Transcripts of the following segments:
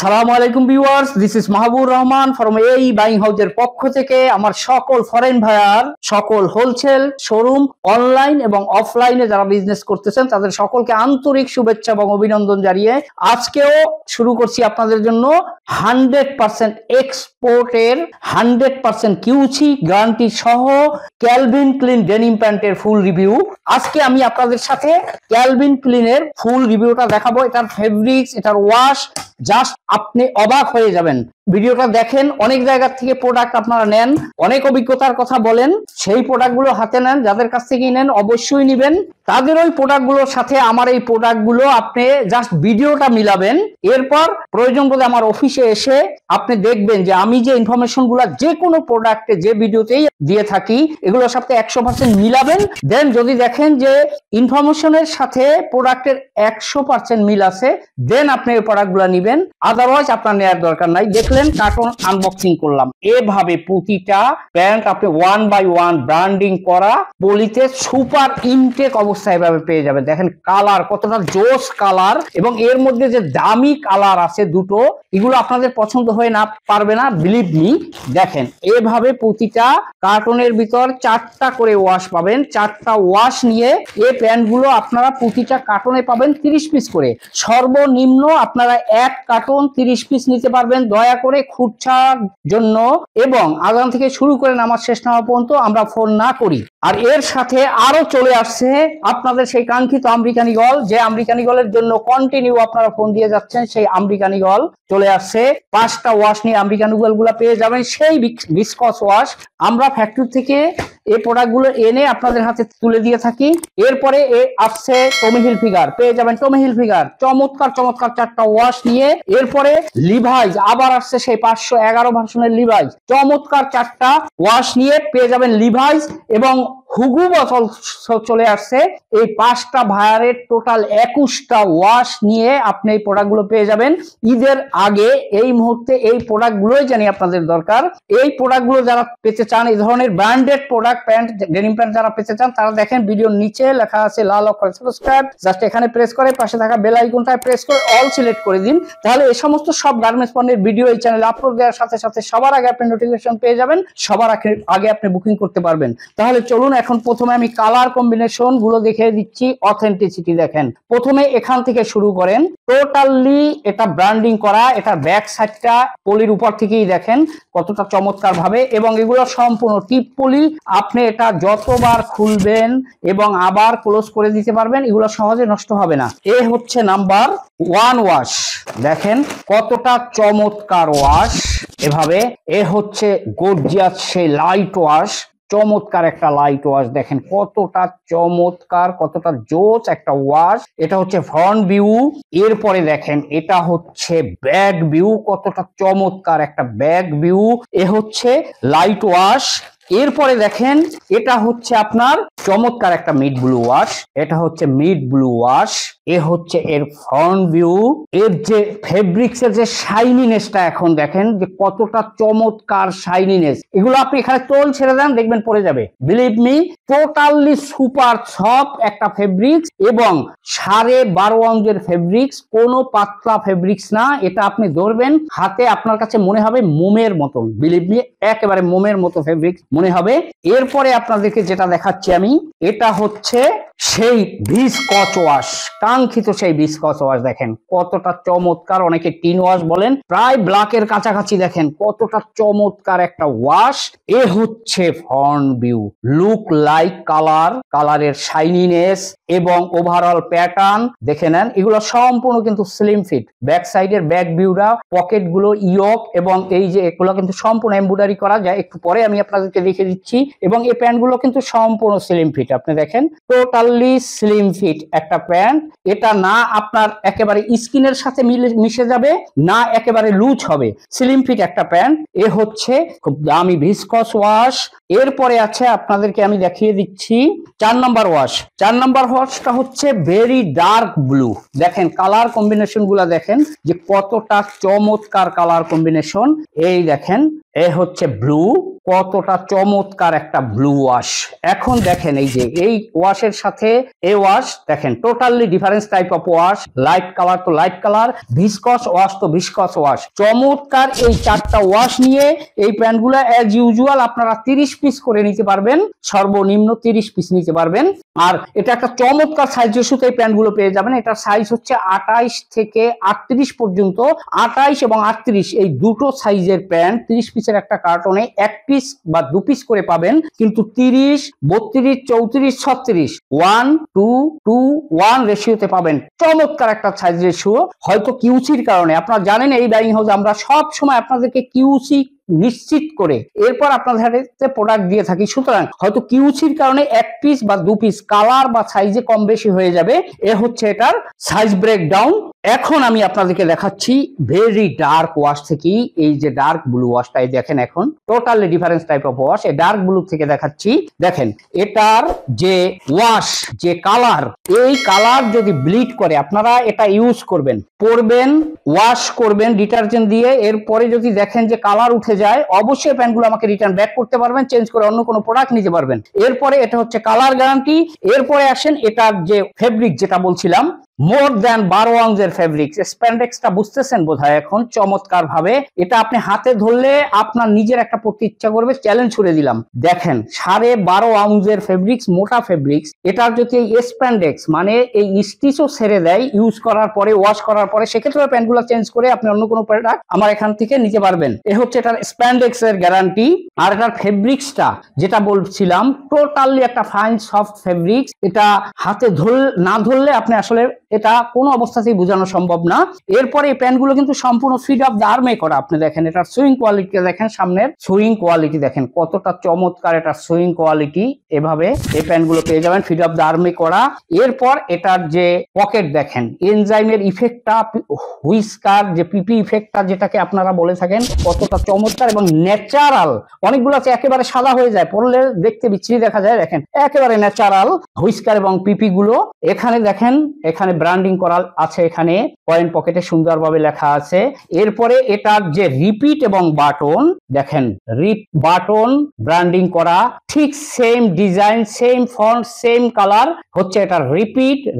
সালামু আলাইকুম viewers, this is Mahbub Rahman from এই বাইং হাউসের পক্ষ থেকে আমার সকল ফরেন ভাইয়ার, সকল হোলসেল শোরুম, অনলাইন এবং অফলাইনে যারা বিজনেস করতেছেন তাদের সকলকে আন্তরিক শুভেচ্ছা এবং অভিনন্দন জানিয়ে আজকেও শুরু করছি আপনাদের জন্য 100% এক্সপোর্টের 100% কিউসি গ্যারান্টি সহ ক্যালভিন ক্লিন ডেনিম প্যান্টের ফুল রিভিউ। আজকে আমি আপনাদের সাথে ক্যালভিন ক্লিনের ফুল রিভিউটা দেখাবো। এটার ফেব্রিক্স, এটার ওয়াশ, জাস্ট আপনি অবাক হয়ে যাবেন। ভিডিওটা দেখেন, অনেক জায়গা থেকে প্রোডাক্ট আপনারা নেন, অনেক অভিজ্ঞতার কথা বলেন, সেই প্রোডাক্টগুলো হাতে নেন, যাদের কাছ থেকে নেন অবশ্যই নেবেন। তাদের ওই প্রোডাক্টগুলোর সাথে আমার এই প্রোডাক্টগুলো আপনি জাস্ট ভিডিওটা মিলাবেন, এরপর প্রয়োজন বোধে আমার অফিসে এসে আপনি দেখবেন যে আমি যে ইনফরমেশনগুলো যে কোনো প্রোডাক্টে যে ভিডিওতেই দিয়ে থাকি এগুলোর সাথে 100% মিলাবেন। দেন যদি দেখেন যে ইনফরমেশনের সাথে প্রোডাক্টের 100% মিল আছে, দেন আপনি এই প্রোডাক্টগুলো নেবেন, আদারওয়াইজ আপনার নেওয়ার দরকার নাই। দেখলেন কার্টন আনবক্সিং করলাম, এভাবে প্রতিটা প্যান্ট আপনি 1 বাই 1 ব্র্যান্ডিং করা পলিতে সুপার ইনটেক অবস্থায় এভাবে পেয়ে যাবেন। দেখেন কালার কতটা জোস কালার, এবং এর মধ্যে যে দামি কালার আছে দুটো, এগুলো আপনাদের পছন্দ হয়ে না পারবে না, বিলিভ মি। দেখেন এভাবে প্রতিটা কার্টনের ভিতর 4টা করে ওয়াশ পাবেন। 4টা ওয়াশ নিয়ে এই প্যান্টগুলো আপনারা প্রতিটা কার্টনে পাবেন 30 পিস করে। সর্বনিম্ন আপনারা এক কার্টন 30 পিস নিতে পারবেন। দয়া করে খুচরার জন্য এবং আগাম থেকে শুরু করে নামাজ শেষ না হওয়া পর্যন্ত আমরা ফোন না করি। আর এর সাথে আরো চলে আসছে আপনাদের সেই কাঙ্ক্ষিত আমেরিকান ঈগল, যে আমেরিকান ঈগলের জন্য কন্টিনিউ আপনারা ফোন দিয়ে যাচ্ছেন, সেই আমেরিকান ঈগল চলে আসছে। 5টা ওয়াশ নিয়ে আমেরিকান ঈগল গুলা পেয়ে যাবেন, সেই ভিসকস ওয়াশ আমরা ফ্যাক্টরি থেকে এই প্রোডাক্টগুলো এনে আপনাদের হাতে তুলে দিয়ে থাকি। এরপরে আসছে টমি হিলফিগার, পেয়ে যাবেন টমি হিলফিগার, চমৎকার চমৎকার 4টা ওয়াশ নিয়ে। এরপরে লিভাইস আবার আসছে, সেই 511 ভার্সনের লিভাইস, চমৎকার 4টা ওয়াশ নিয়ে পেয়ে যাবেন লিভাইস। এবং হুগু বটল চলে আসছে, এই 5টা ভায়ারের টোটাল 21টা ওয়াশ নিয়ে আপনি এই প্রোডাক্টগুলো পেয়ে যাবেন ঈদের আগে। এই মুহূর্তে এই প্রোডাক্টগুলোই জানি আপনাদের দরকার। এই প্রোডাক্টগুলো যারা পেতে চান, এই ধরনের branded product, pant, denim pant যারা পেতে চান, তারা দেখেন ভিডিওর নিচে লেখা আছে লাল অক্ষরে সাবস্ক্রাইব, জাস্ট এখানে প্রেস করে পাশে থাকা বেল আইকনটায় প্রেস করে অল সিলেক্ট করে দিন। তাহলে এই সমস্ত সব গার্মেন্টস পণ্যের ভিডিও এই চ্যানেলে আপলোড দেওয়ার সাথে সাথে সবার আগে আপনি নোটিফিকেশন পেয়ে যাবেন, সবার আগে আপনি বুকিং করতে পারবেন। তাহলে চলুন এখন প্রথমে আমি কালার কম্বিনেশন গুলো দেখিয়ে দিচ্ছি। অথেন্টিসিটি দেখেন, প্রথমে এখান থেকে শুরু করেন। টোটালি এটা ব্র্যান্ডিং করা, এটা ব্যাক সাইডটা পলির উপর থেকেই দেখেন কতটা চমৎকার ভাবে, এবং এগুলো সম্পূর্ণ টিপ পলি। আপনি এটা যতবার খুলবেন এবং আবার ক্লোজ করে দিতে পারবেন, এগুলো সহজে নষ্ট হবে না। এ হচ্ছে নাম্বার 1 ওয়াশ, দেখেন কতটা চমৎকার ওয়াশ এভাবে। এ হচ্ছে গর্জিয়াস সেই লাইট ওয়াশ, চমৎকার একটা লাইট ওয়াশ, দেখেন কতটা চমৎকার, কতটা জোস একটা ওয়াশ। এটা হচ্ছে ফ্রন্ট ভিউ। এরপরে দেখেন এটা হচ্ছে ব্যাক ভিউ, কতটা চমৎকার একটা ব্যাক ভিউ। এ হচ্ছে লাইট ওয়াশ। এরপরে দেখেন এটা হচ্ছে আপনার চমৎকার একটা মিড ব্লু ওয়াশ, এটা হচ্ছে মিড ব্লু ওয়াশ। এ হচ্ছে এর ফ্রন্ট ভিউ। এর যে ফেব্রিক্স এর যে শাইনিনেসটা এখন দেখেন যে কতটা চমৎকার শাইনিনেস। এগুলো আপনি এখানে তোল ছেড়ে দেন, দেখবেন পড়ে যাবে, believe me. Totally super soft একটা ফেব্রিক্স এবং 12.5 অঞ্চের ফেব্রিক্স, কোনো পাতলা ফেব্রিক্স না। এটা আপনি ধরবেন হাতে, আপনার কাছে মনে হবে মোমের মতন, বিলিভ মি, একেবারে মোমের মতো ফেব্রিক্স মনে হবে। এরপরে আপনাদেরকে যেটা দেখাচ্ছি আমি, এটা হচ্ছে সেই ভিসকস ওয়াশ, কাঙ্ক্ষিত সেই ভিসকস ওয়াশ। দেখেন কতটা চমৎকার, অনেকে টিন ওয়াশ বলেন, প্রায় ব্ল্যাকের কাছাকাছি। দেখেন কতটা চমৎকার একটা ওয়াশ। এ হচ্ছে front view, look like colour, কালারের শাইনিনেস এবং ওভারঅল প্যাটার্ন দেখে নেন। এগুলো সম্পূর্ণ কিন্তু স্লিম ফিট। ব্যাক সাইডের ব্যাক ভিউটা, পকেট গুলো ইয়ক, এবং এই যে এগুলো কিন্তু সম্পূর্ণ এমব্রয়ডারি করা যায়, একটু পরে আমি আপনাদেরকে দেখিয়ে দিচ্ছি। এবং এই প্যান্ট গুলো কিন্তু সম্পূর্ণ স্লিম ফিট, আপনি দেখেন টোটালি স্লিম ফিট একটা প্যান্ট। এটা না আপনার একেবারে স্কিনের সাথে মিশে যাবে, না একেবারে লুজ হবে, স্লিম ফিট একটা প্যান্ট। এ হচ্ছে খুব দামি ভিসকস ওয়াশ। এরপরে আছে আপনাদেরকে আমি দেখিয়ে দিচ্ছি 4 নম্বর ওয়াশ। 4 নম্বর ওয়াশটা হচ্ছে ভেরি ডার্ক ব্লু। দেখেন কালার কম্বিনেশন গুলা দেখেন যে কতটা চমৎকার কালার কম্বিনেশন। এই দেখেন এ হচ্ছে ব্লু, কতটা চমৎকার একটা ব্লু ওয়াশ। এখন দেখেন এই যে এই ওয়াশের সাথে এই ওয়াশ দেখেন totally difference type of wash, light colour তো লাইট কালার, ভিসকস ওয়াশ তো ভিসকস ওয়াশ। চমৎকার এই 4টা ওয়াশ নিয়ে এই প্যান্টগুলো অ্যাজ ইউজুয়াল আপনারা 30 পিস করে নিতে পারবেন, সর্বনিম্ন 30 পিস নিতে পারবেন। আর এটা একটা চমৎকার সাইজ রেশিওতে এই প্যান্টগুলো পেয়ে যাবেন। এটার সাইজ হচ্ছে 28 থেকে 38 পর্যন্ত। 28 এবং 38 এই দুটো সাইজের প্যান্ট 30 পিসের একটা কার্টনে 1 পিস বা 2 পিস করে পাবেন, কিন্তু 30, 32, 34, 36 1:2:1 রেশিওতে পাবেন। চমৎকার একটা সাইজ রেশিও। হয়তো কিউসির কারণে, আপনারা জানেন এই বাইং হাউস আমরা সব সময় আপনাদেরকে কিউসি নিশ্চিত করে এরপর আপনাদের হাতে প্রোডাক্ট দিয়ে থাকি, সুতরাং হয়তো কিউসির কারণে 1 পিস বা 2 পিস কালার বা সাইজে কম বেশি হয়ে যাবে। এ হচ্ছে এটার সাইজ ব্রেকডাউন। এখন আমি আপনাদেরকে দেখাচ্ছি ভেরি ডার্ক ওয়াশ থেকে। এই যে ডার্ক ব্লু ওয়াশটাই দেখেন, এখন totally difference type of wash. এই ডার্ক ব্লু থেকে দেখাচ্ছি, দেখেন এটার যে ওয়াশ, যে কালার, এই কালার যদি ব্লিড করে আপনারা এটা ইউজ করবেন, পরবেন, ওয়াশ করবেন ডিটারজেন্ট দিয়ে, এরপরে যদি দেখেন যে কালার উঠে যায়, অবশ্যই প্যান্টগুলো আমাকে রিটার্ন ব্যাক করতে পারবেন, চেঞ্জ করে অন্য কোনো প্রোডাক্ট নিতে পারবেন। এরপরে এটা হচ্ছে কালার গ্যারান্টি। এরপরে আসেন এটার যে ফেব্রিক, যেটা বলছিলাম মোর দ্যান 12 আউন্সের ফেব্রিক্স। স্প্যান্ডেক্সটা বুঝতেছেন বোধহয় এখন চমৎকার ভাবে। এটা আপনি হাতে ধরলে আপনার নিজের একটা পড়তে ইচ্ছা করবে, চ্যালেঞ্জ ছুড়ে দিলাম। দেখেন 12.5 আউন্সের ফেব্রিক্স, মোটা ফেব্রিক্স। এটার যদি এই স্প্যান্ডেক্স মানে এই স্টিচও ছেড়ে দেয় ইউজ করার পরে, ওয়াশ করার পরে, সেক্ষেত্রে প্যান্টগুলো চেঞ্জ করে আপনি অন্য কোনো প্রোডাক্ট আমার এখান থেকে নিতে পারবেন। এ হচ্ছে এটার স্প্যান্ডেক্স এর গ্যারান্টি। আর এটার ফেব্রিক্সটা যেটা বলছিলাম, টোটালি একটা ফাইন সফট ফেব্রিক্স। এটা হাতে না ধরলে আপনি আসলে এটা কোনো অবস্থাতেই বোঝানো সম্ভব না। এরপরে এই প্যান্টগুলো কিন্তু সম্পূর্ণ ফিট অফ দ্য আর্মে করা। আপনি দেখেন এটার সুইং কোয়ালিটি দেখেন, সামনের সুইং কোয়ালিটি দেখেন কতটা চমৎকার। এটার সুইং কোয়ালিটি এভাবে এই প্যান্টগুলো পেয়ে যাবেন, ফিট অফ দ্য আর্মে করা। এরপর এটার যে পকেট দেখেন, এনজাইমের ইফেক্টটা, হুইস্কার যে পিপি ইফেক্টটা যেটাকে আপনারা বলে থাকেন, কতটা চমৎকার এবং ন্যাচারাল। অনেকগুলো আছে একেবারে সাদা হয়ে যায়, পরলে দেখতে বিচ্ছিরি দেখা যায়, দেখেন একেবারে ন্যাচারাল হুইস্কার এবং পিপি গুলো। এখানে দেখেন, এখানে ব্র্যান্ডিং করা আছে, এখানে পয়েন্ট পকেটে সুন্দরভাবে লেখা আছে। এরপরে এটার যে রিপিট এবং বাটন দেখেন, বাটন ব্র্যান্ডিং করা, ঠিক same design, same font, same colour হচ্ছে এটার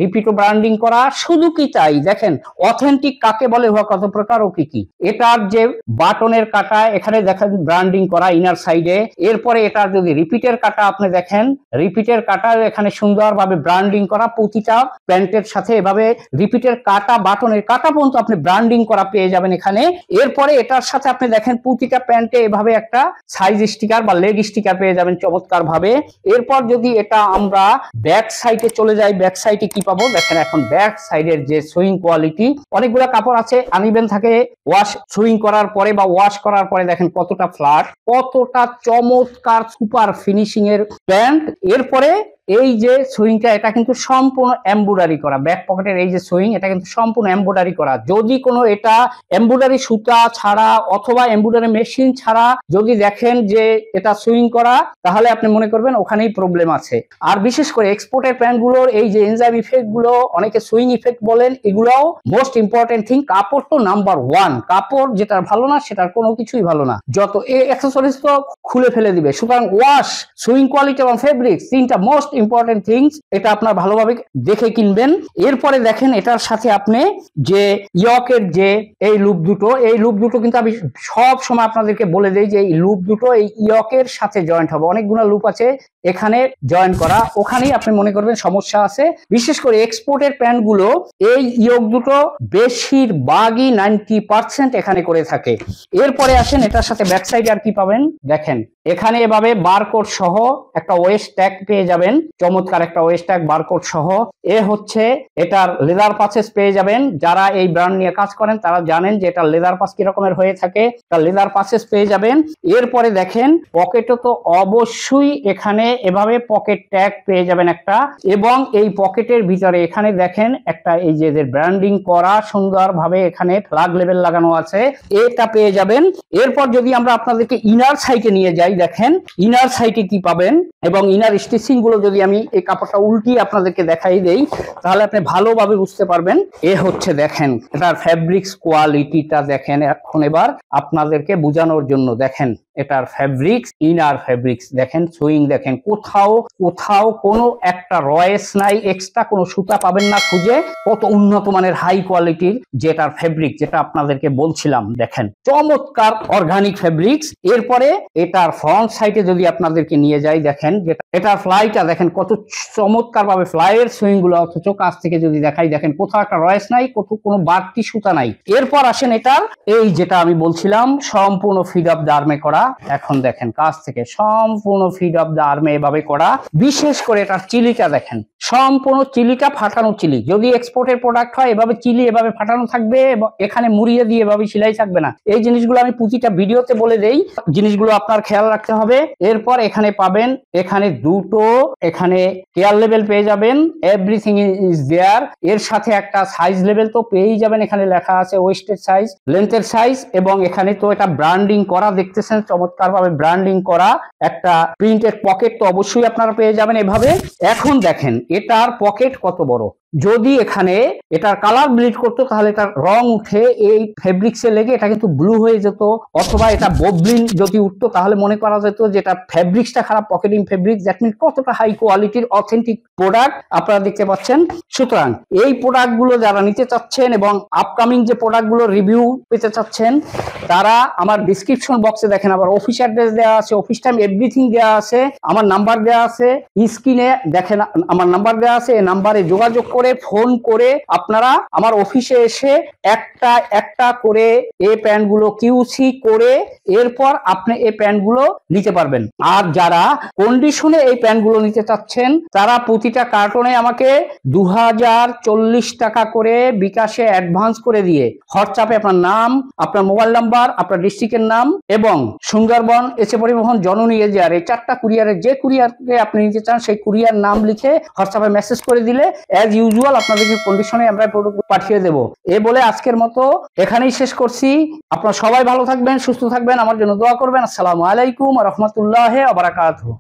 রিপিটও ব্র্যান্ডিং করা। শুধু কি তাই, দেখেন অথেন্টিক কাকে বলে, হওয়া কত প্রকার ও কি কি। এটার যে বাটনের কাটা এখানে দেখেন ব্র্যান্ডিং করা ইনার সাইডে। এরপরে এটার যদি রিপিটের কাটা আপনি দেখেন, রিপিটের কাটা এখানে সুন্দরভাবে ব্র্যান্ডিং করা, প্রতিটা প্যান্টের সাথে এভাবে রিপিটের কাটা, বাটনের কাটা পর্যন্ত আপনি ব্র্যান্ডিং করা পেয়ে যাবেন এখানে। এরপরে এটার সাথে আপনি দেখেন প্রতিটা প্যান্টে এভাবে একটা সাইজ স্টিকার বা লেগ স্টিকার পেয়ে যাবেন চমৎকার ভাবে। এরপর যদি এটা আমরা ব্যাক সাইডে চলে যাই, ব্যাক সাইডে কি পাবো দেখেন, এখন ব্যাক সাইডের যে সুইং কোয়ালিটি, অনেকগুলো কাপড় আছে আনইভেন থাকে ওয়াশ সুইং করার পরে বা ওয়াশ করার পরে, দেখেন কতটা ফ্ল্যাট, কতটা চমৎকার সুপার ফিনিশিং এর প্যান্ট। এরপরে এই যে সুইংটা, এটা কিন্তু সম্পূর্ণ এমব্রয়ডারি করা। ব্যাক পকেটের এই যে সুইং, এটা কিন্তু সম্পূর্ণ এমব্রয়ডারি করা। যদি কোনো এটা এমব্রয়ডারি সুতা ছাড়া অথবা এমব্রয়ডারি মেশিন ছাড়া যদি দেখেন যে এটা সুইং করা, তাহলে আপনি মনে করবেন ওখানেই প্রবলেম আছে। আর বিশেষ করে এক্সপোর্টের প্যান্টগুলোর এই যে এনজাইম ইফেক্ট গুলো, অনেকে সুইং ইফেক্ট বলেন, এগুলোও মোস্ট ইম্পর্টেন্ট থিং। কাপড় তো নাম্বার 1, কাপড় যেটার ভালো না সেটার কোনো কিছুই ভালো না, যত এই অ্যাকসেসরিজ তো খুলে ফেলে দিবে। সুতরাং ওয়াশ, সুইং কোয়ালিটি এবং ফেব্রিক্স, তিনটা মোস্ট ইম্পর্টেন্ট থিংস। এটা আপনার ভালোভাবে দেখে কিনবেন। এরপরে দেখেন এটার সাথে আপনি যে ইয়কের যে এই লুপ দুটো, এই লুপ দুটো কিন্তু আমি সব সময় আপনাদেরকে বলে দেই যে এই লুপ দুটো এই ইয়কের সাথে জয়েন্ট হবে। অনেকগুলো লুপ আছে এখানে জয়েন করা, ওখানেই আপনি মনে করবেন সমস্যা আছে। বিশেষ করে এক্সপোর্টের প্যান্ট গুলো এই ইয়ক দুটো বেশিরভাগই 90% এখানে করে থাকে। এরপরে আসেন এটার সাথে ব্যাক সাইডে আর কি পাবেন দেখেন, এখানে এভাবে বারকোড সহ একটা ওয়েস্ট ট্যাগ পেয়ে যাবেন, চমৎকার একটা ওয়েস্ট ট্যাগ বারকোড সহ। এ হচ্ছে এটার লেদার পাসেস পেয়ে যাবেন। যারা এই ব্র্যান্ড নিয়ে কাজ করেন তারা জানেন যে এটা লেদার পাস কি রকমের হয়ে থাকে, তার লেদার পাসেস পেয়ে যাবেন। এরপরে দেখেন পকেটও তো অবশ্যই এখানে এভাবে পকেট ট্যাগ পেয়ে যাবেন একটা, এবং এই পকেটের ভিতরে এখানে দেখেন একটা এই যে ব্র্যান্ডিং করা সুন্দরভাবে এখানে ফ্ল্যাগ লেভেল লাগানো আছে, এটা পেয়ে যাবেন। এরপর যদি আমরা আপনাদেরকে ইনার সাইডে নিয়ে যাই, দেখেন ইনার সাইডে কি পাবেন এবং ইনার স্টিচিং গুলো যদি আমি এই কাপড়টা উল্টিয়ে আপনাদেরকে দেখাই দেই, তাহলে আপনি ভালো ভালোভাবে বুঝতে পারবেন। এ হচ্ছে দেখেন এটার ফ্যাব্রিক্স কোয়ালিটিটা দেখেন। এখন এবার আপনাদেরকে বোঝানোর জন্য দেখেন এটার ফ্যাব্রিক্স, ইনার ফ্যাব্রিক্স দেখেন, সুইং দেখেন, কোথাও কোথাও কোনো একটা রয়েস নাই, এক্সট্রা কোনো সুতা পাবেন না খুঁজে। কত উন্নত মানের হাই কোয়ালিটির যেটার ফ্যাব্রিক, যেটা আপনাদেরকে বলছিলাম দেখেন, চমৎকার অর্গানিক ফ্যাব্রিক্স। এরপরে এটার ফ্রন্ট সাইডে যদি আপনাদেরকে নিয়ে যাই দেখেন এটার ফ্লাইটা দেখেন কত চমৎকার ভাবে ফ্লাইয়ের সুইং গুলো, অথচ কাছ থেকে যদি দেখাই দেখেন কোথাও একটা রয়েস নাই, কোনো বাড়তি সুতা নাই। এরপর আসেন এটার এই যেটা আমি বলছিলাম সম্পূর্ণ ফিড অফ দ্য আর্মে করা। এখন দেখেন কাছ থেকে সম্পূর্ণ ফিড অফ দ্য আর্মে এভাবে করা। বিশেষ করে এটার চিলিটা দেখেন, সম্পূর্ণ চিলিটা ফাটানো চিলি। যদি এক্সপোর্টের প্রোডাক্ট হয় এভাবে চিলি এভাবে ফাটানো থাকবে, এখানে মুড়িয়ে দিয়ে এভাবে সেলাই থাকবে না। এই জিনিসগুলো আমি প্রতিটা ভিডিওতে বলে দেই, জিনিসগুলো আপনার খেয়াল রাখতে হবে। এরপর এখানে পাবেন এখানে দুটো এখানে কেয়ার লেভেল পেয়ে যাবেন, এভরিথিং ইজ দেয়ার। এর সাথে একটা সাইজ লেভেল তো পেয়েই যাবেন, এখানে লেখা আছে ওয়েস্টের সাইজ, লেন্থের সাইজ, এবং এখানে তো এটা ব্র্যান্ডিং করা দেখতেছেন, চমৎকার ভাবে ব্র্যান্ডিং করা। একটা প্রিন্টেড পকেট তো অবশ্যই আপনারা পেয়ে যাবেন এভাবে। এখন দেখেন এটার পকেট কত বড়। যদি এখানে এটার কালার ব্লিড করতো তাহলে এটার রং উঠে এই ফেব্রিক্সে লেগে এটা কিন্তু ব্লু হয়ে যেত, অথবা এটা ববলিন যদি উঠতো তাহলে মনে করা যেত যে এটা ফেব্রিক্সটা খারাপ, পকেটিং ফেব্রিক্স। দ্যাট মিন কতটা হাই কোয়ালিটির অথেন্টিক প্রোডাক্ট আপনারা দেখতে পাচ্ছেন। সুতরাং এই প্রোডাক্টগুলো যারা নিতে চাচ্ছেন এবং আপকামিং যে প্রোডাক্টগুলো রিভিউ পেতে চাচ্ছেন তারা আমার ডিসক্রিপশন বক্সে দেখেন আবার অফিস অ্যাড্রেস দেওয়া আছে, অফিস টাইম এভরিথিং দেওয়া আছে, আমার নাম্বার দেওয়া আছে, স্ক্রিনে দেখেন আমার নাম্বার দেওয়া আছে। এই নাম্বারে যোগাযোগ করে ফোন করে আপনারা আমার অফিসে এসে একটা একটা করে এই প্যান্টগুলো কিউসি করে এরপর আপনি এই প্যান্টগুলো নিতে পারবেন। আর যারা কন্ডিশনে এই প্যান্টগুলো নিতে চাচ্ছেন তারা প্রতিটা কার্টনে আমাকে 2040 টাকা করে বিকাশে অ্যাডভান্স করে দিয়ে হোয়াটসঅ্যাপে আপনার নাম, আপনার মোবাইল নাম্বার, আপনার ডিস্ট্রিক্টের নাম এবং সুন্দরবন এসে পরিবহন জননী এজিআর এই 4টা কুরিয়ারের যে কুরিয়ারে আপনি নিতে চান সেই কুরিয়ার নাম লিখে হোয়াটসঅ্যাপে মেসেজ করে দিলে অ্যাজ ইউজুয়াল আপনাদেরকে কন্ডিশনে আমরা প্রোডাক্ট পাঠিয়ে দেব। এ বলে আজকের মতো এখানেই শেষ করছি। আপনারা সবাই ভালো থাকবেন, সুস্থ থাকবেন, আমার জন্য দোয়া করবেন। আসসালামু আলাইকুম ওয়া রাহমাতুল্লাহি ওয়া বারাকাতুহু।